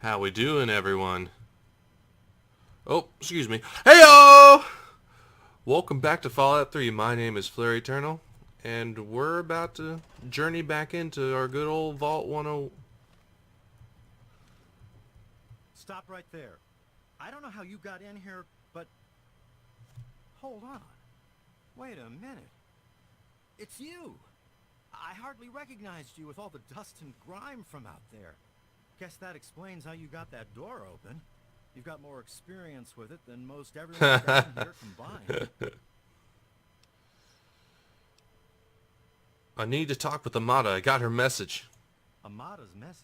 How we doing, everyone? Oh, excuse me. Heyo! Welcome back to Fallout 3. My name is Flare Eternal, and we're about to journey back into our good old Vault 10. Stop right there. I don't know how you got in here, but... Hold on. Wait a minute. It's you! I hardly recognized you with all the dust and grime from out there. Guess that explains how you got that door open. You've got more experience with it than most everyone down here combined. I need to talk with Amada. I got her message. Amada's message?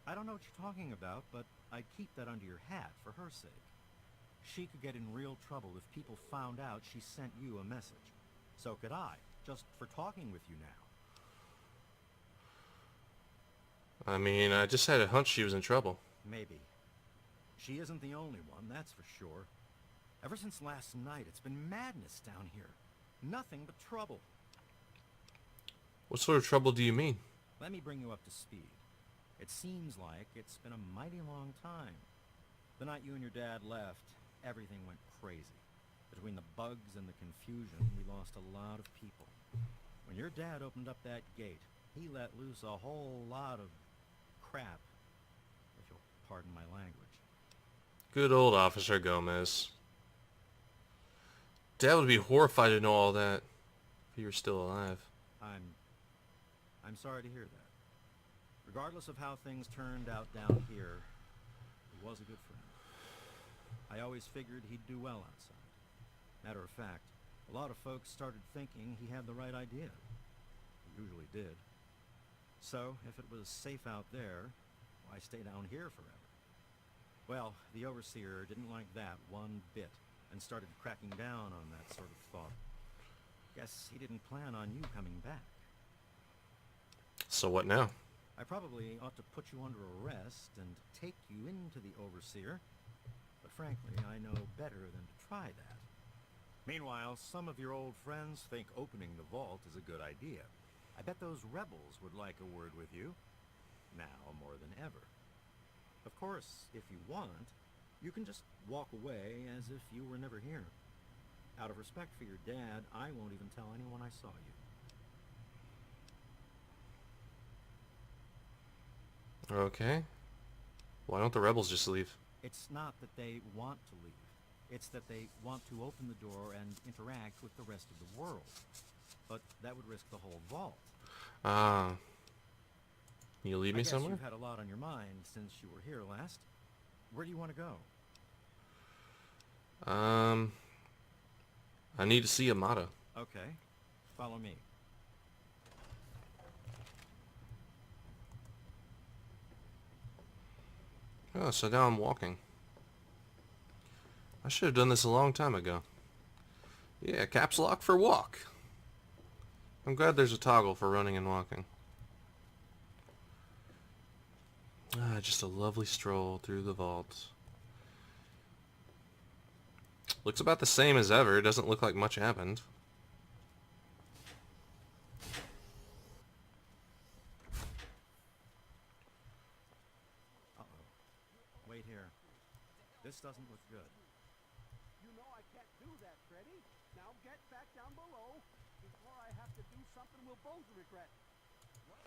I don't know what you're talking about, but I'd keep that under your hat for her sake. She could get in real trouble if people found out she sent you a message. So could I, just for talking with you now. I mean, I just had a hunch she was in trouble. Maybe. She isn't the only one, that's for sure. Ever since last night, it's been madness down here. Nothing but trouble. What sort of trouble do you mean? Let me bring you up to speed. It seems like it's been a mighty long time. The night you and your dad left, everything went crazy. Between the bugs and the confusion, we lost a lot of people. When your dad opened up that gate, he let loose a whole lot of crap, if you'll pardon my language. Good old Officer Gomez. Dad would be horrified to know all that if he were still alive. I'm sorry to hear that. Regardless of how things turned out down here, he was a good friend. I always figured he'd do well outside. Matter of fact, a lot of folks started thinking he had the right idea. He usually did. So, if it was safe out there, why stay down here forever? Well, the Overseer didn't like that one bit, and started cracking down on that sort of thought. Guess he didn't plan on you coming back. So what now? I probably ought to put you under arrest and take you into the Overseer, but frankly, I know better than to try that. Meanwhile, some of your old friends think opening the vault is a good idea. I bet those rebels would like a word with you, now more than ever. Of course, if you want, you can just walk away as if you were never here. Out of respect for your dad, I won't even tell anyone I saw you. Okay. Why don't the rebels just leave? It's not that they want to leave. It's that they want to open the door and interact with the rest of the world. But that would risk the whole vault. Ah. You leave me I guess somewhere? you've had a lot on your mind since you were here last. Where do you want to go? I need to see Amada. Okay. Follow me. Oh, so now I'm walking. I should have done this a long time ago. Yeah, caps lock for walk. I'm glad there's a toggle for running and walking. Ah, just a lovely stroll through the vault. Looks about the same as ever. It doesn't look like much happened. Uh-oh. Wait here. This doesn't look good. You know I can't do that, Freddy. Now get back down below before I have to do something we'll both regret. What?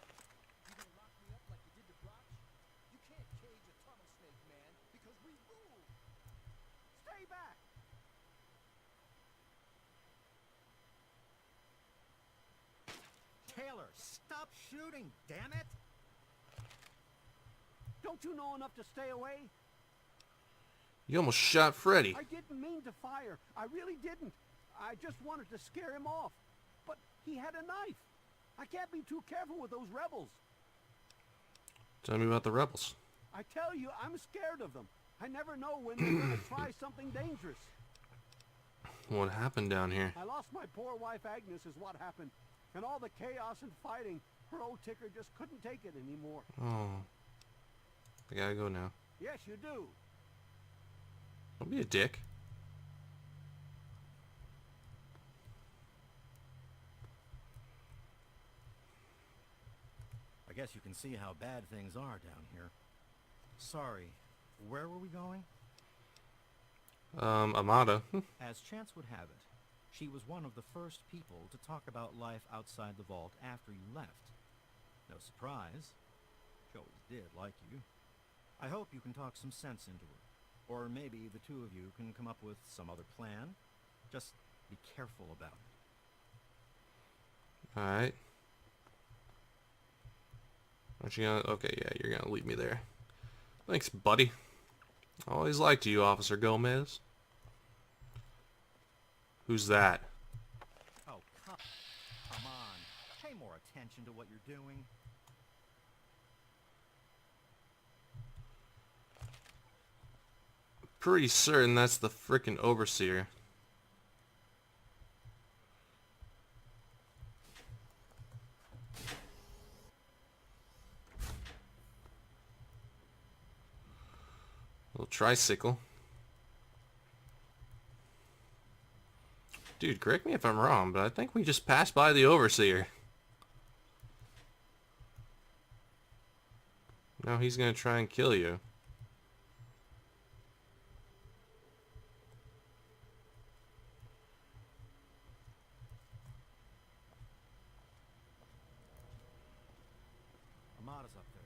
You gonna lock me up like you did to Brock? You can't cage a tunnel snake, man, because we rule! Stay back! Taylor, stop shooting, damn it! Don't you know enough to stay away? You almost shot Freddy. I didn't mean to fire. I really didn't. I just wanted to scare him off. But he had a knife. I can't be too careful with those rebels. Tell me about the rebels. I tell you, I'm scared of them. I never know when they're going to try something dangerous. What happened down here? I lost my poor wife Agnes is what happened. And all the chaos and fighting, her old ticker just couldn't take it anymore. Oh. I gotta go now. Yes, you do. Don't be a dick. I guess you can see how bad things are down here. Sorry, where were we going? Amada. As chance would have it, she was one of the first people to talk about life outside the vault after you left. No surprise. She always did like you. I hope you can talk some sense into her. Or maybe the two of you can come up with some other plan. Just be careful about it. Alright. Aren't you gonna... Okay, yeah, you're gonna leave me there. Thanks, buddy. Always liked you, Officer Gomez. Who's that? Oh, come on. Pay more attention to what you're doing. Pretty certain that's the frickin' Overseer. Little tricycle. Dude, correct me if I'm wrong, but I think we just passed by the Overseer. Now he's gonna try and kill you. Amada's up there.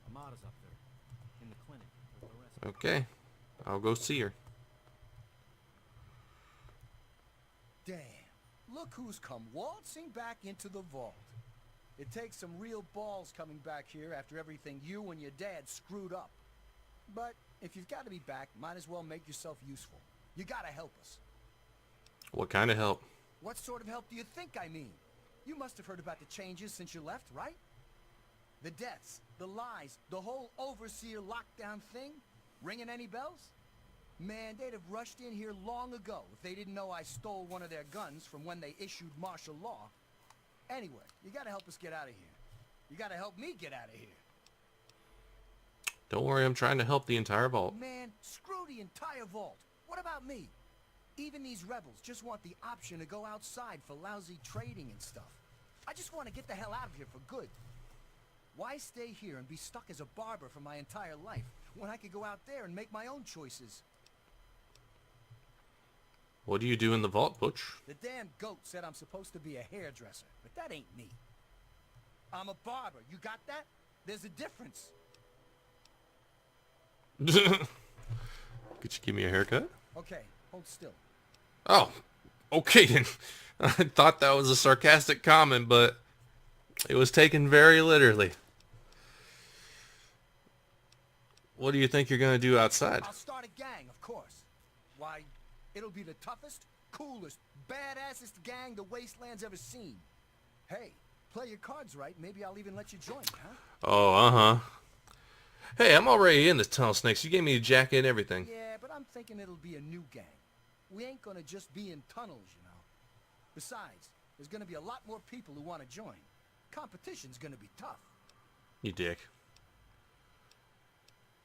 Amada's up there. In the clinic with the rest. Okay, I'll go see her. Damn, look who's come waltzing back into the vault. It takes some real balls coming back here after everything you and your dad screwed up. But if you've got to be back, might as well make yourself useful. You gotta help us. What kind of help? What sort of help do you think I mean? You must have heard about the changes since you left, right? The deaths, the lies, the whole Overseer lockdown thing? Ringing any bells? Man, they'd have rushed in here long ago if they didn't know I stole one of their guns from when they issued martial law. Anyway, you gotta help us get out of here. You gotta help me get out of here. Don't worry, I'm trying to help the entire vault. Man, screw the entire vault. What about me? Even these rebels just want the option to go outside for lousy trading and stuff. I just want to get the hell out of here for good. Why stay here and be stuck as a barber for my entire life when I could go out there and make my own choices? What do you do in the vault, Butch? The damn goat said I'm supposed to be a hairdresser, but that ain't me. I'm a barber. You got that? There's a difference. Could you give me a haircut? Okay, hold still. Oh, okay then. I thought that was a sarcastic comment, but it was taken very literally. What do you think you're going to do outside? I'll start a gang, of course. Why, it'll be the toughest, coolest, badassest gang the Wasteland's ever seen. Hey, play your cards right, maybe I'll even let you join, huh? Oh, uh-huh. Hey, I'm already in the Tunnel Snakes. You gave me a jacket and everything. Yeah, but I'm thinking it'll be a new gang. We ain't gonna just be in tunnels, you know. Besides, there's gonna be a lot more people who want to join. Competition's gonna be tough. You dick.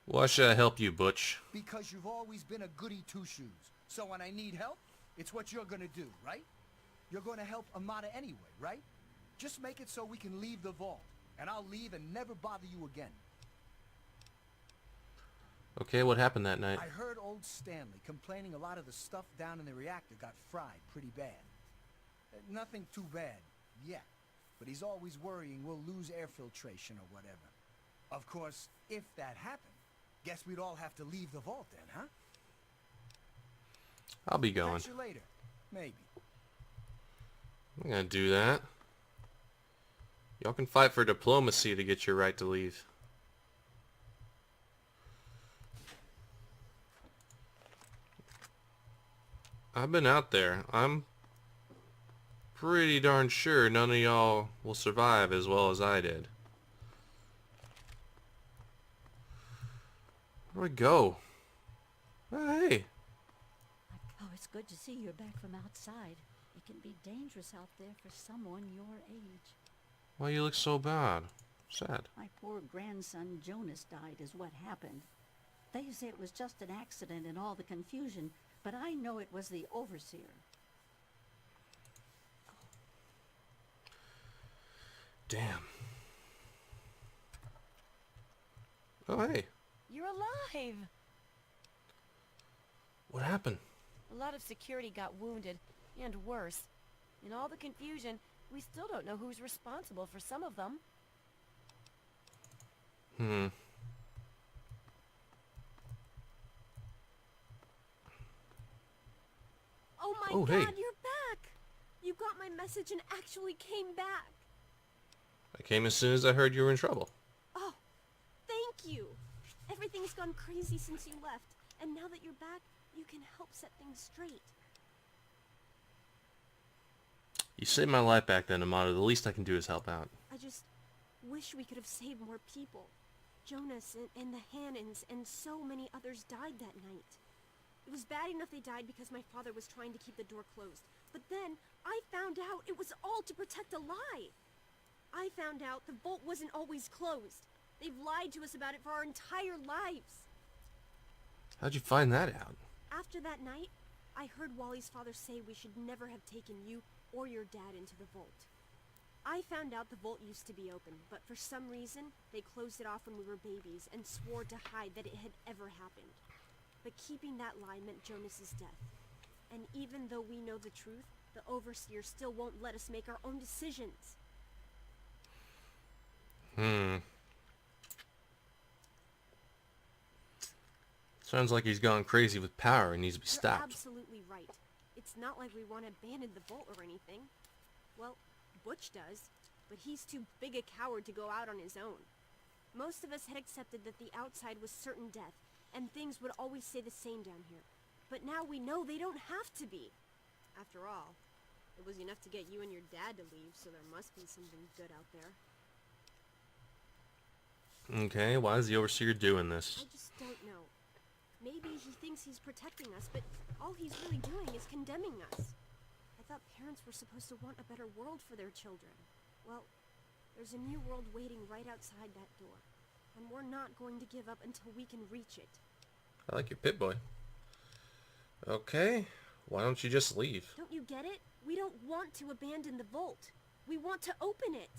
Why should I help you, Butch? Because you've always been a goody two-shoes. So when I need help, it's what you're gonna do, right? You're gonna help Amada anyway, right? Just make it so we can leave the vault, and I'll leave and never bother you again. Okay, what happened that night? I heard old Stanley complaining a lot of the stuff down in the reactor got fried pretty bad. Nothing too bad yet, but he's always worrying we'll lose air filtration or whatever. Of course, if that happened, guess we'd all have to leave the vault then, huh? I'll be going. Catch you later. Maybe. I'm gonna do that. Y'all can fight for diplomacy to get your right to leave. I've been out there. I'm pretty darn sure none of y'all will survive as well as I did. Where'd we go? Oh, hey. Oh, it's good to see you're back from outside. It can be dangerous out there for someone your age. Why you look so bad? Sad. My poor grandson Jonas died is what happened. They say it was just an accident in all the confusion, but I know it was the Overseer. Damn. Oh, hey. You're alive! What happened? A lot of security got wounded, and worse. In all the confusion, we still don't know who's responsible for some of them. Oh my Oh, god, hey. you're back! You got my message and actually came back. I came as soon as I heard you were in trouble. Oh, thank you. Everything's gone crazy since you left, and now that you're back, you can help set things straight. You saved my life back then, Amato. The least I can do is help out. I just wish we could have saved more people. Jonas and the Hannons and so many others died that night. It was bad enough they died because my father was trying to keep the door closed. But then, I found out it was all to protect a lie. I found out the vault wasn't always closed. They've lied to us about it for our entire lives. How'd you find that out? After that night, I heard Wally's father say we should never have taken you or your dad into the vault. I found out the vault used to be open, but for some reason, they closed it off when we were babies and swore to hide that it had ever happened. But keeping that lie meant Jonas's death. And even though we know the truth, the Overseer still won't let us make our own decisions. Sounds like he's gone crazy with power and needs to be You're stopped. absolutely right. It's not like we want to abandon the vault or anything. Well, Butch does, but he's too big a coward to go out on his own. Most of us had accepted that the outside was certain death, and things would always stay the same down here. But now we know they don't have to be. After all, it was enough to get you and your dad to leave, so there must be something good out there. Okay, why is the Overseer doing this? I just don't know. Maybe he thinks he's protecting us, but all he's really doing is condemning us. I thought parents were supposed to want a better world for their children. Well, there's a new world waiting right outside that door, and we're not going to give up until we can reach it. I like your Pit-Boy. Okay, why don't you just leave? Don't you get it? We don't want to abandon the vault. We want to open it.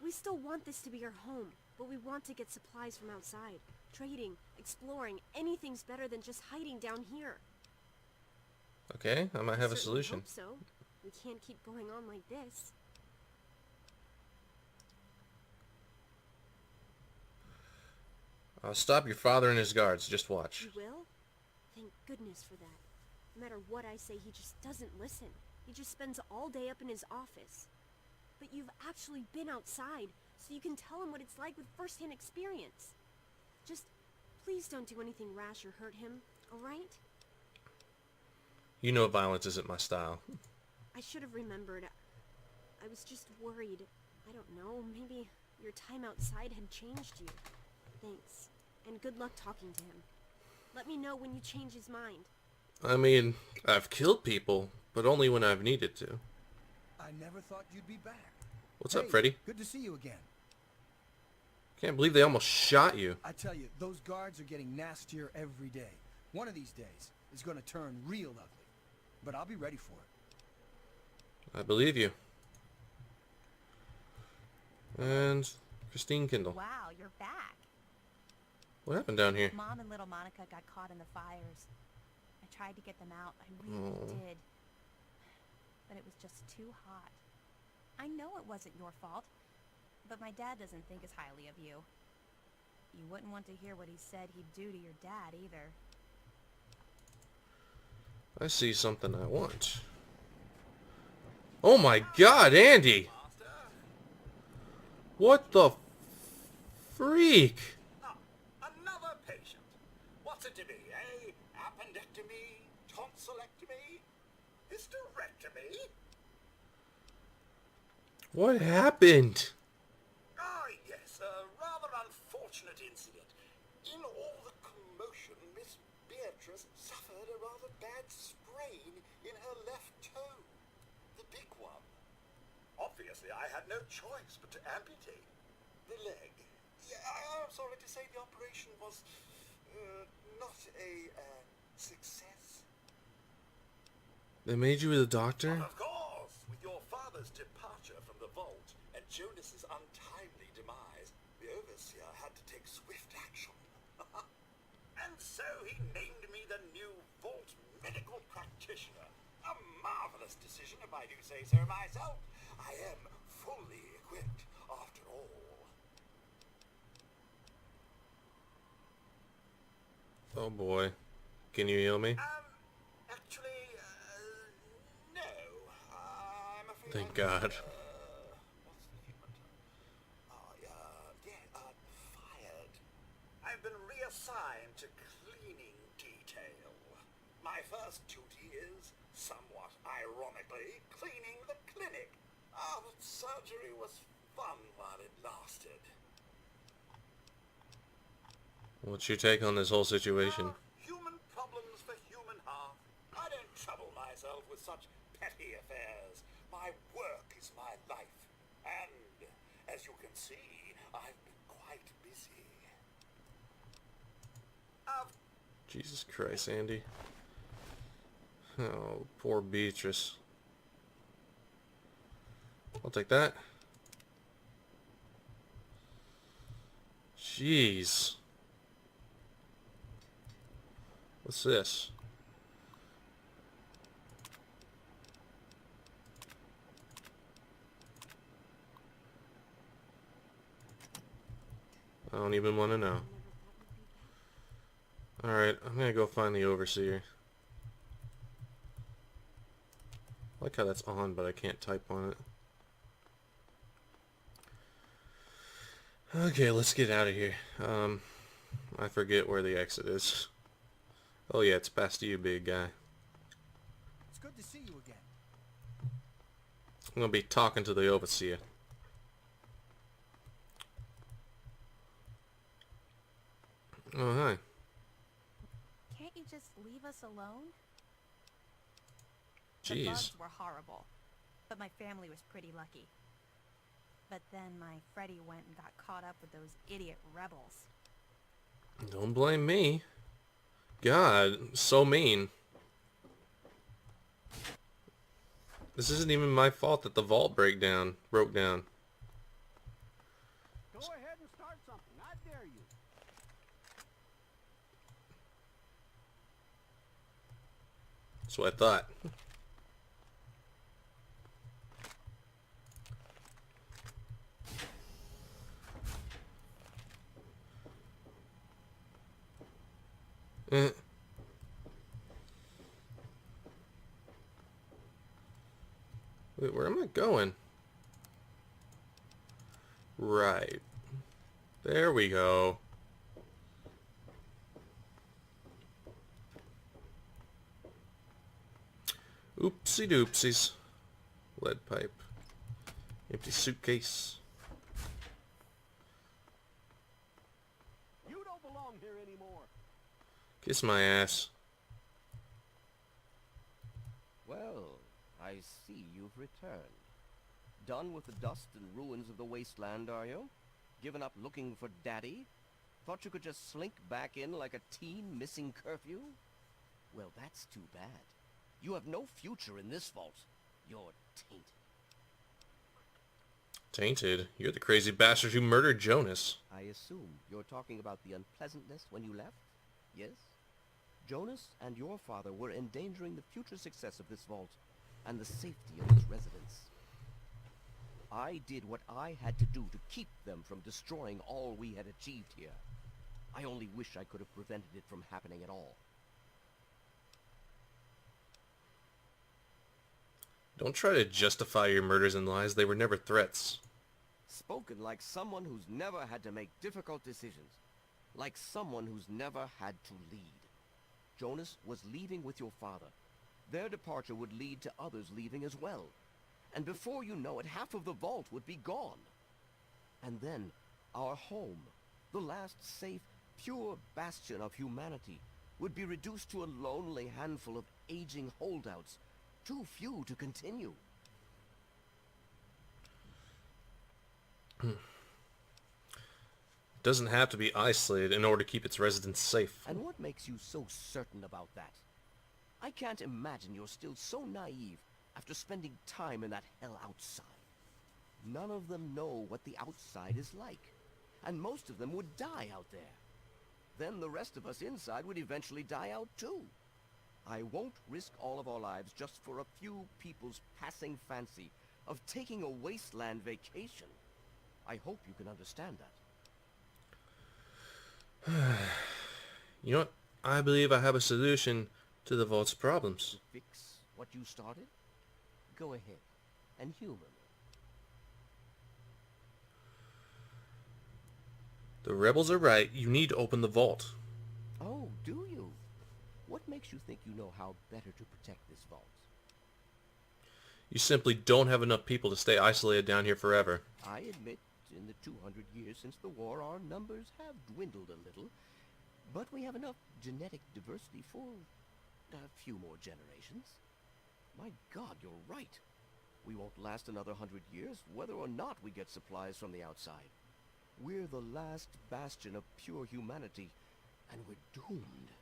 We still want this to be our home, but we want to get supplies from outside. Trading, exploring, anything's better than just hiding down here. Okay, I might have a Certainly solution. hope so. We can't keep going on like this. I'll stop your father and his guards. Just watch. You will? Thank goodness for that. No matter what I say, he just doesn't listen. He just spends all day up in his office. But you've actually been outside, so you can tell him what it's like with first-hand experience. Just, please don't do anything rash or hurt him, alright? You know violence isn't my style. I should have remembered. I was just worried. I don't know, maybe your time outside had changed you. Thanks. And good luck talking to him. Let me know when you change his mind. I mean, I've killed people, but only when I've needed to. I never thought you'd be back. What's Hey, up, Freddy? Good to see you again. Can't believe they almost shot you. I tell you, those guards are getting nastier every day. One of these days, it's gonna turn real ugly. But I'll be ready for it. I believe you. And Christine Kindle. Wow, you're back. What happened down here? Mom and little Monica got caught in the fires. I tried to get them out. I really did. But it was just too hot. I know it wasn't your fault, but my dad doesn't think as highly of you. You wouldn't want to hear what he said he'd do to your dad either. I see something I want. Oh my god, Andy! What the freak? Another patient. What's it to be, eh? Appendectomy? Tonsillectomy? Hysterectomy? What happened? Ah, yes, a rather unfortunate incident. In all the commotion, Miss Beatrice suffered a rather bad sprain in her left toe. The big one. Obviously, I had no choice but to amputate the leg. Yeah, I'm sorry to say the operation was not a success. They made you a doctor? Of course, with your father's departure from the vault and Jonas's untimely demise, the Overseer had to take swift action. decision if I do say so myself. I am fully equipped, after all. Oh boy. Can you heal me? Actually, no. I'm afraid Thank God. What's the human term? Fired. I've been reassigned to cleaning detail. My first duty is, somewhat ironically, cleaning the clinic. But surgery was fun while it lasted. What's your take on this whole situation? Human problems for human heart. I don't trouble myself with such petty affairs. My work is my life. And, as you can see, I've been quite busy. Jesus Christ, Andy. Oh, poor Beatrice. I'll take that. Jeez. What's this? I don't even want to know. Alright, I'm gonna go find the Overseer. I like how that's on, but I can't type on it. Okay, let's get out of here. I forget where the exit is. Oh yeah, it's past you, big guy. It's good to see you again. I'm gonna be talking to the Overseer. Oh, hi. Can't you just leave us alone? The Jeez. bugs were horrible, but my family was pretty lucky. But then my Freddy went and got caught up with those idiot rebels. Don't blame me. God, so mean. This isn't even my fault that the vault broke down. Go ahead and start something. I dare you. That's what I thought. Eh. Wait, where am I going? Right. There we go. Oopsie doopsies. Lead pipe. Empty suitcase. You don't belong here anymore. Kiss my ass. Well, I see you've returned. Done with the dust and ruins of the wasteland, are you? Given up looking for Daddy? Thought you could just slink back in like a teen missing curfew? Well, that's too bad. You have no future in this vault. You're tainted. Tainted? You're the crazy bastard who murdered Jonas. I assume you're talking about the unpleasantness when you left? Yes? Jonas and your father were endangering the future success of this vault and the safety of its residents. I did what I had to do to keep them from destroying all we had achieved here. I only wish I could have prevented it from happening at all. Don't try to justify your murders and lies. They were never threats. Spoken like someone who's never had to make difficult decisions. Like someone who's never had to lead. Jonas was leaving with your father. Their departure would lead to others leaving as well. And before you know it, half of the vault would be gone. And then, our home, the last safe, pure bastion of humanity, would be reduced to a lonely handful of aging holdouts, too few to continue. Doesn't have to be isolated in order to keep its residents safe. And what makes you so certain about that? I can't imagine you're still so naive after spending time in that hell outside. None of them know what the outside is like, and most of them would die out there. Then the rest of us inside would eventually die out too. I won't risk all of our lives just for a few people's passing fancy of taking a wasteland vacation. I hope you can understand that. You know what? I believe I have a solution to the vault's problems. Fix what you started? Go ahead and humor me. The rebels are right. You need to open the vault. Oh, do you? What makes you think you know how better to protect this vault? You simply don't have enough people to stay isolated down here forever. I admit, in the 200 years since the war, our numbers have dwindled a little. But we have enough genetic diversity for a few more generations. My God, you're right. We won't last another 100 years, whether or not we get supplies from the outside. We're the last bastion of pure humanity, and we're doomed.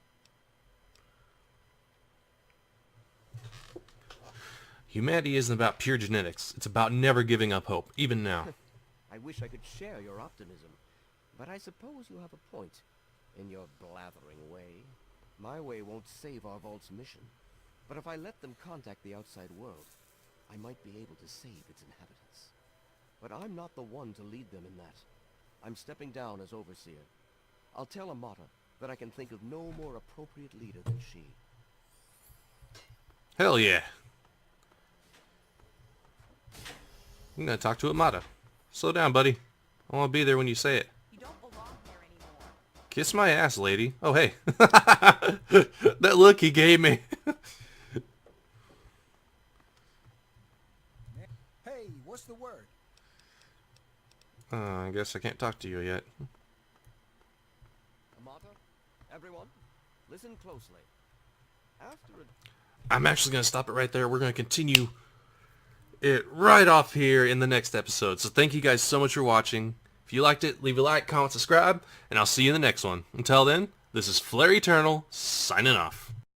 Humanity isn't about pure genetics. It's about never giving up hope, even now. I wish I could share your optimism, but I suppose you have a point. In your blathering way. My way won't save our vault's mission, but if I let them contact the outside world, I might be able to save its inhabitants. But I'm not the one to lead them in that. I'm stepping down as overseer. I'll tell Amata that I can think of no more appropriate leader than she. Hell yeah. I'm gonna talk to Amata. Slow down, buddy. I want to be there when you say it. You don't belong here anymore. Kiss my ass, lady. Oh, hey. That look he gave me. Hey, what's the word? I guess I can't talk to you yet. Amata, everyone, listen closely. After a I'm actually going to stop it right there. We're going to continue it right off here in the next episode. So thank you guys so much for watching. If you liked it, leave a like, comment, subscribe, and I'll see you in the next one. Until then, this is Flare Eternal, signing off.